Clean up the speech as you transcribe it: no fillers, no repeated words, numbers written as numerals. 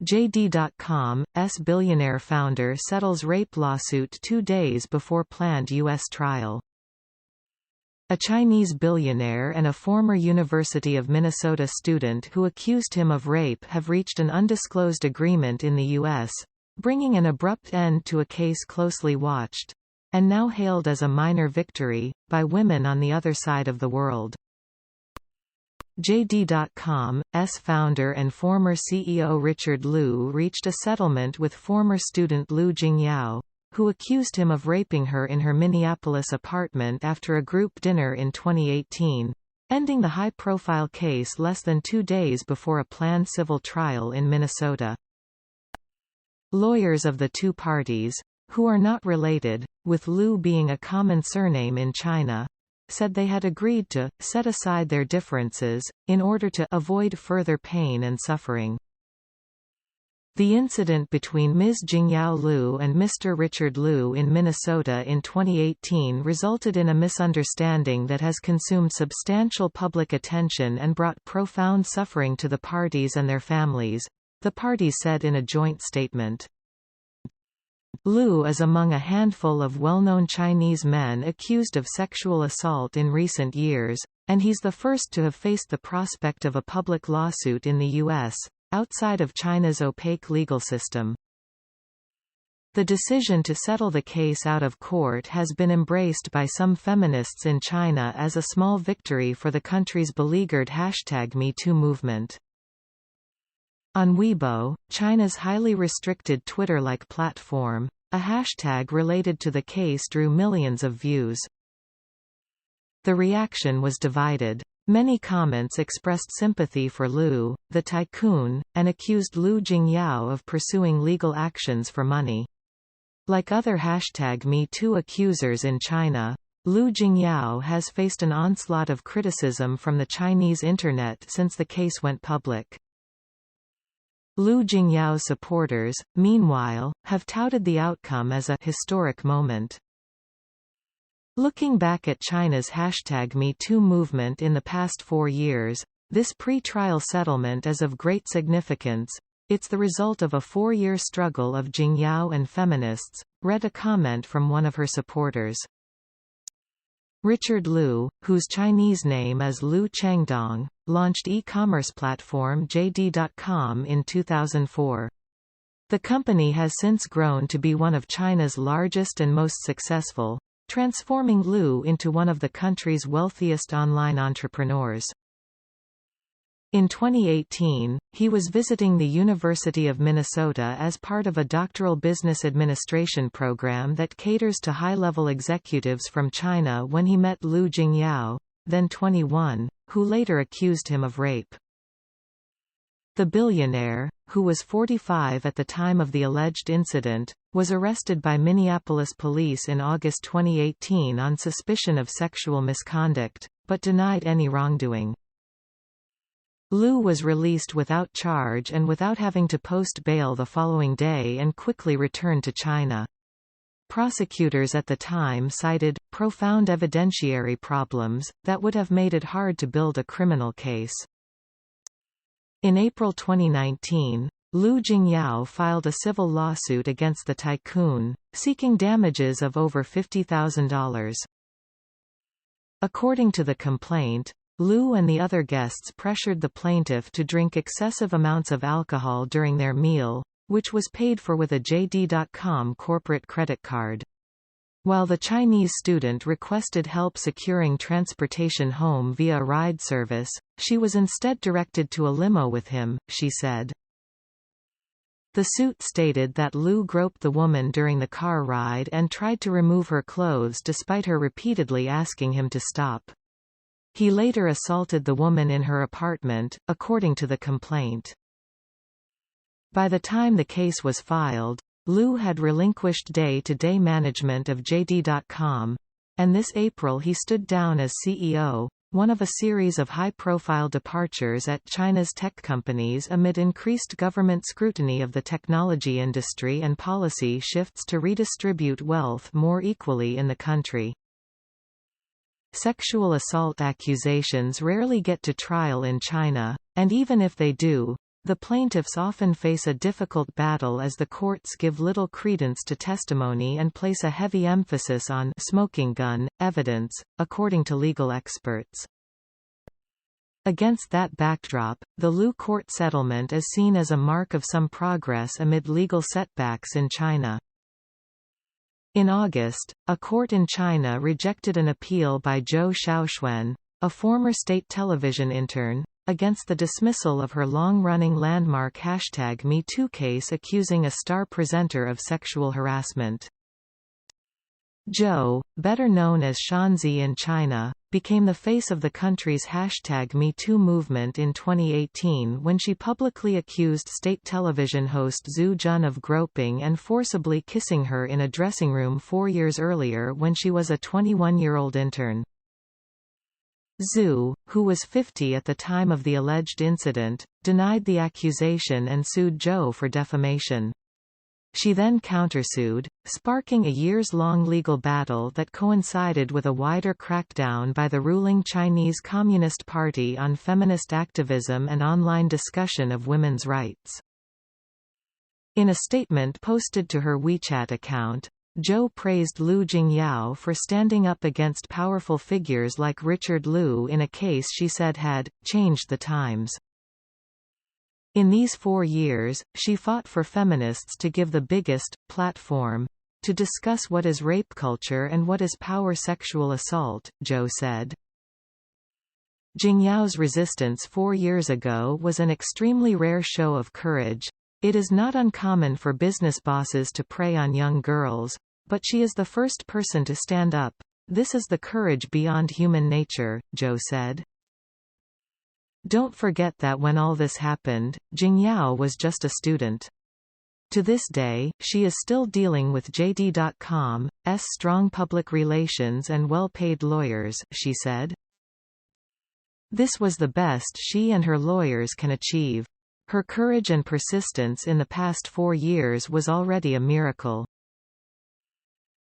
JD.com's billionaire founder settles rape lawsuit 2 days before planned U.S. trial. A Chinese billionaire and a former University of Minnesota student who accused him of rape have reached an undisclosed agreement in the U.S., bringing an abrupt end to a case closely watched, and now hailed as a minor victory, by women on the other side of the world. JD.com's founder and former CEO Richard Liu reached a settlement with former student Lu Jingyao, who accused him of raping her in her Minneapolis apartment after a group dinner in 2018, ending the high-profile case less than 2 days before a planned civil trial in Minnesota. Lawyers of the two parties, who are not related, with Liu being a common surname in China, said they had agreed to set aside their differences, in order to avoid further pain and suffering. The incident between Ms. Jingyao Liu and Mr. Richard Liu in Minnesota in 2018 resulted in a misunderstanding that has consumed substantial public attention and brought profound suffering to the parties and their families, the parties said in a joint statement. Liu is among a handful of well-known Chinese men accused of sexual assault in recent years, and he's the first to have faced the prospect of a public lawsuit in the U.S., outside of China's opaque legal system. The decision to settle the case out of court has been embraced by some feminists in China as a small victory for the country's beleaguered #MeToo movement. On Weibo, China's highly restricted Twitter-like platform, a hashtag related to the case drew millions of views. The reaction was divided. Many comments expressed sympathy for Liu, the tycoon, and accused Lu Jingyao of pursuing legal actions for money. Like other #MeToo accusers in China, Lu Jingyao has faced an onslaught of criticism from the Chinese internet since the case went public. Lu Jingyao's supporters, meanwhile, have touted the outcome as a historic moment. Looking back at China's #MeToo movement in the past 4 years, this pre-trial settlement is of great significance. It's the result of a 4-year struggle of Jingyao and feminists, read a comment from one of her supporters. Richard Liu, whose Chinese name is Liu Chengdong, launched e-commerce platform JD.com in 2004. The company has since grown to be one of China's largest and most successful, transforming Liu into one of the country's wealthiest online entrepreneurs. In 2018, he was visiting the University of Minnesota as part of a doctoral business administration program that caters to high-level executives from China when he met Lu Jingyao, then 21, who later accused him of rape. The billionaire, who was 45 at the time of the alleged incident, was arrested by Minneapolis police in August 2018 on suspicion of sexual misconduct, but denied any wrongdoing. Liu was released without charge and without having to post bail the following day and quickly returned to China. Prosecutors at the time cited profound evidentiary problems that would have made it hard to build a criminal case. In April 2019, Lu Jingyao filed a civil lawsuit against the tycoon, seeking damages of over $50,000. According to the complaint, Liu and the other guests pressured the plaintiff to drink excessive amounts of alcohol during their meal, which was paid for with a JD.com corporate credit card. While the Chinese student requested help securing transportation home via a ride service, she was instead directed to a limo with him, she said. The suit stated that Liu groped the woman during the car ride and tried to remove her clothes despite her repeatedly asking him to stop. He later assaulted the woman in her apartment, according to the complaint. By the time the case was filed, Liu had relinquished day-to-day management of JD.com, and this April he stood down as CEO, one of a series of high-profile departures at China's tech companies amid increased government scrutiny of the technology industry and policy shifts to redistribute wealth more equally in the country. Sexual assault accusations rarely get to trial in China, and even if they do, The plaintiffs often face a difficult battle as the courts give little credence to testimony and place a heavy emphasis on smoking gun evidence, according to legal experts. Against that backdrop, the Lu court settlement is seen as a mark of some progress amid legal setbacks in China. In August, a court in China rejected an appeal by Zhou Xiaoxuan, a former state television intern, against the dismissal of her long-running landmark #MeToo case accusing a star presenter of sexual harassment. Zhou, better known as Shanzi in China, became the face of the country's #MeToo movement in 2018 when she publicly accused state television host Zhu Jun of groping and forcibly kissing her in a dressing room 4 years earlier when she was a 21-year-old intern. Zhu, who was 50 at the time of the alleged incident, denied the accusation and sued Zhou for defamation. She then countersued, sparking a years-long legal battle that coincided with a wider crackdown by the ruling Chinese Communist Party on feminist activism and online discussion of women's rights. In a statement posted to her WeChat account, Zhou praised Lu Jingyao for standing up against powerful figures like Richard Liu in a case she said had changed the times. In these 4 years, she fought for feminists to give the biggest platform to discuss what is rape culture and what is power sexual assault, Zhou said. Jingyao's resistance 4 years ago was an extremely rare show of courage. It is not uncommon for business bosses to prey on young girls, but she is the first person to stand up. This is the courage beyond human nature, Zhou said. Don't forget that when all this happened, Jingyao was just a student. To this day, she is still dealing with JD.com's strong public relations and well-paid lawyers, she said. This was the best she and her lawyers can achieve. Her courage and persistence in the past 4 years was already a miracle.